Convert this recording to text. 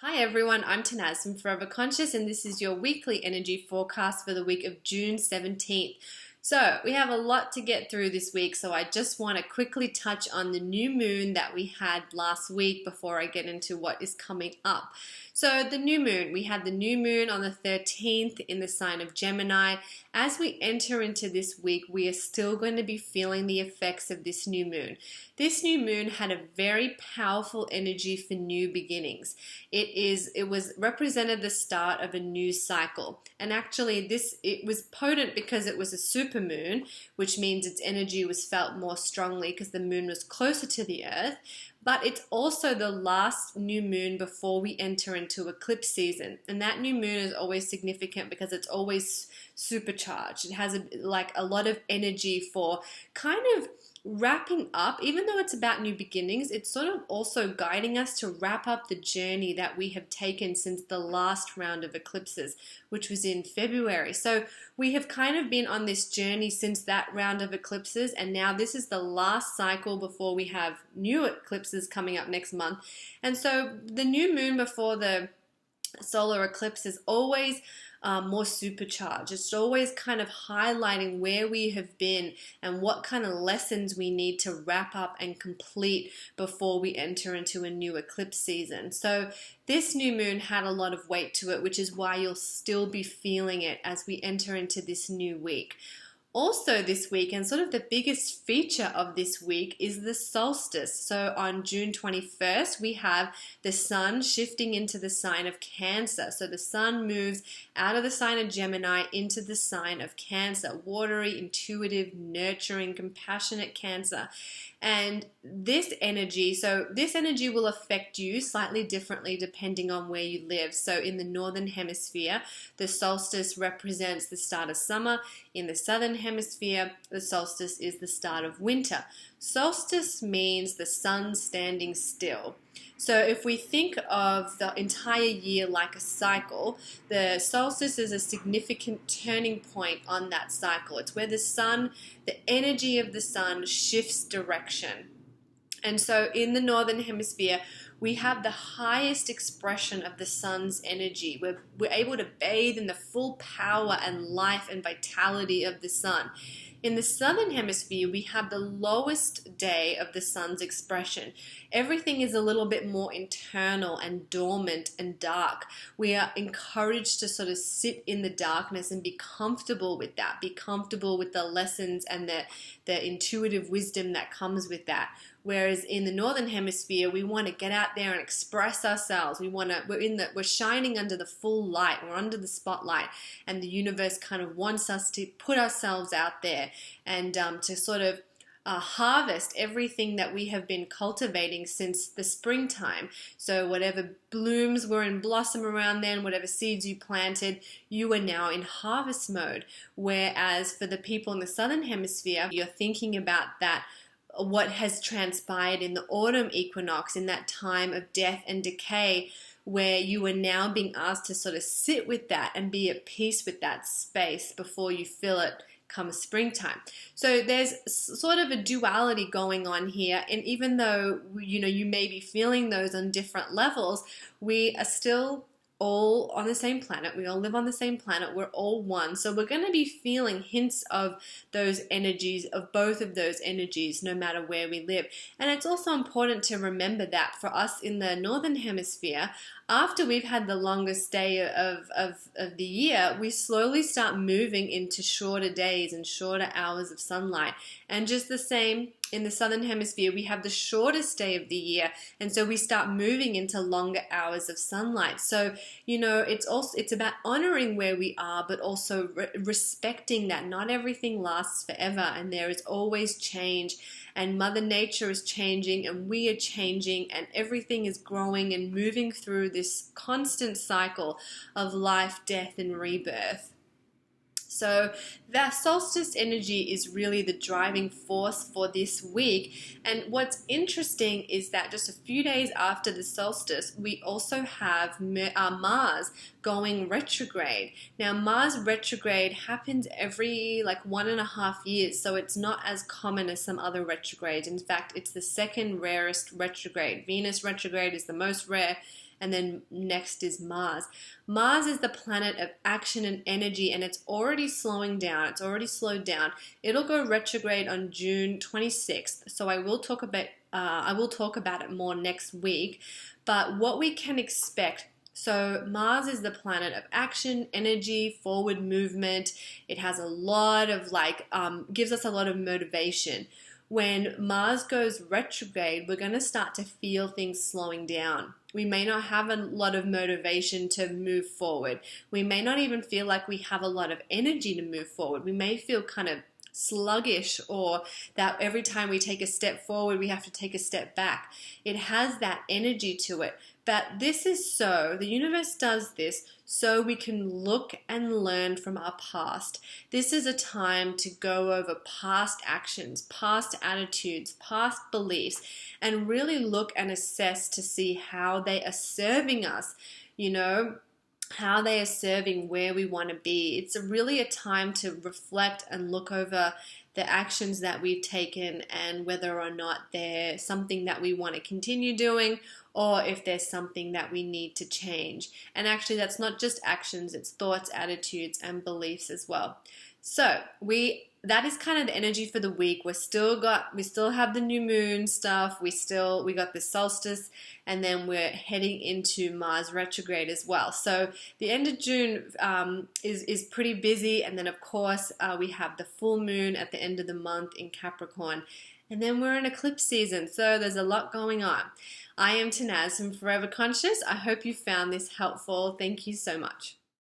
Hi everyone, I'm Tanaz from Forever Conscious and this is your weekly energy forecast for the week of June 17th. So we have a lot to get through this week, so I just want to quickly touch on the new moon that we had last week before I get into what is coming up. So the new moon, we had the new moon on the 13th in the sign of Gemini. As we enter into this week, we are still going to be feeling the effects of this new moon. This new moon had a very powerful energy for new beginnings. It was represented the start of a new cycle. And actually it was potent because it was a super moon, which means its energy was felt more strongly because the moon was closer to the earth. But it's also the last new moon before we enter into eclipse season. And that new moon is always significant because it's always supercharged. It has a lot of energy for kind of wrapping up. Even though it's about new beginnings, it's sort of also guiding us to wrap up the journey that we have taken since the last round of eclipses, which was in February. So we have kind of been on this journey since that round of eclipses, and now this is the last cycle before we have new eclipses coming up next month. And so the new moon before the solar eclipse is always more supercharged. It's always kind of highlighting where we have been and what kind of lessons we need to wrap up and complete before we enter into a new eclipse season. So this new moon had a lot of weight to it, which is why you'll still be feeling it as we enter into this new week. Also this week, and sort of the biggest feature of this week, is the solstice. So on June 21st, we have the sun shifting into the sign of Cancer. So the sun moves out of the sign of Gemini into the sign of Cancer. Watery, intuitive, nurturing, compassionate Cancer. And this energy will affect you slightly differently depending on where you live. So in the northern hemisphere, the solstice represents the start of summer. In the southern hemisphere, the solstice is the start of winter. Solstice means the sun standing still. So if we think of the entire year like a cycle, the solstice is a significant turning point on that cycle. It's where the energy of the sun shifts direction. And so in the northern hemisphere, we have the highest expression of the sun's energy. We're able to bathe in the full power and life and vitality of the sun. In the southern hemisphere, we have the lowest day of the sun's expression. Everything is a little bit more internal and dormant and dark. We are encouraged to sort of sit in the darkness and be comfortable with that, be comfortable with the lessons and the intuitive wisdom that comes with that. Whereas in the northern hemisphere, we want to get out there and express ourselves. We're shining under the full light. We're under the spotlight, and the universe kind of wants us to put ourselves out there and to sort of harvest everything that we have been cultivating since the springtime. So whatever blooms were in blossom around then, whatever seeds you planted, you are now in harvest mode. Whereas for the people in the southern hemisphere, you're thinking about that, what has transpired in the autumn equinox, in that time of death and decay, where you are now being asked to sort of sit with that and be at peace with that space before you feel it come springtime. So there's sort of a duality going on here, and even though you may be feeling those on different levels, we are still all on the same planet. We all live on the same planet. We're all one. So we're going to be feeling hints of those energies, of both of those energies, no matter where we live. And it's also important to remember that for us in the northern hemisphere, after we've had the longest day of the year, we slowly start moving into shorter days and shorter hours of sunlight. And just the same, in the southern hemisphere, we have the shortest day of the year, and so we start moving into longer hours of sunlight. So, it's about honoring where we are, but also respecting that not everything lasts forever, and there is always change, and Mother Nature is changing, and we are changing, and everything is growing and moving through this constant cycle of life, death, and rebirth. So that solstice energy is really the driving force for this week. And what's interesting is that just a few days after the solstice, we also have Mars going retrograde. Now, Mars retrograde happens every 1.5 years, so it's not as common as some other retrogrades. In fact, it's the second rarest retrograde. Venus retrograde is the most rare, and then next is Mars. Mars is the planet of action and energy, and it's already slowing down. It's already slowed down. It'll go retrograde on June 26th, so I will talk about it more next week. But what we can expect, so Mars is the planet of action, energy, forward movement. It has a lot of gives us a lot of motivation. When Mars goes retrograde, we're going to start to feel things slowing down. We may not have a lot of motivation to move forward. We may not even feel like we have a lot of energy to move forward. We may feel kind of sluggish, or that every time we take a step forward, we have to take a step back. It has that energy to it. But the universe does this so we can look and learn from our past. This is a time to go over past actions, past attitudes, past beliefs, and really look and assess to see how they are serving us, how they are serving where we want to be. It's really a time to reflect and look over the actions that we've taken and whether or not they're something that we want to continue doing, or if there's something that we need to change. And actually, that's not just actions, it's thoughts, attitudes, and beliefs as well. So that is kind of the energy for the week. We still have the new moon stuff. We got the solstice, and then we're heading into Mars retrograde as well. So the end of June is pretty busy, and then of course we have the full moon at the end of the month in Capricorn, and then we're in eclipse season. So there's a lot going on. I am Tanaz from Forever Conscious. I hope you found this helpful. Thank you so much.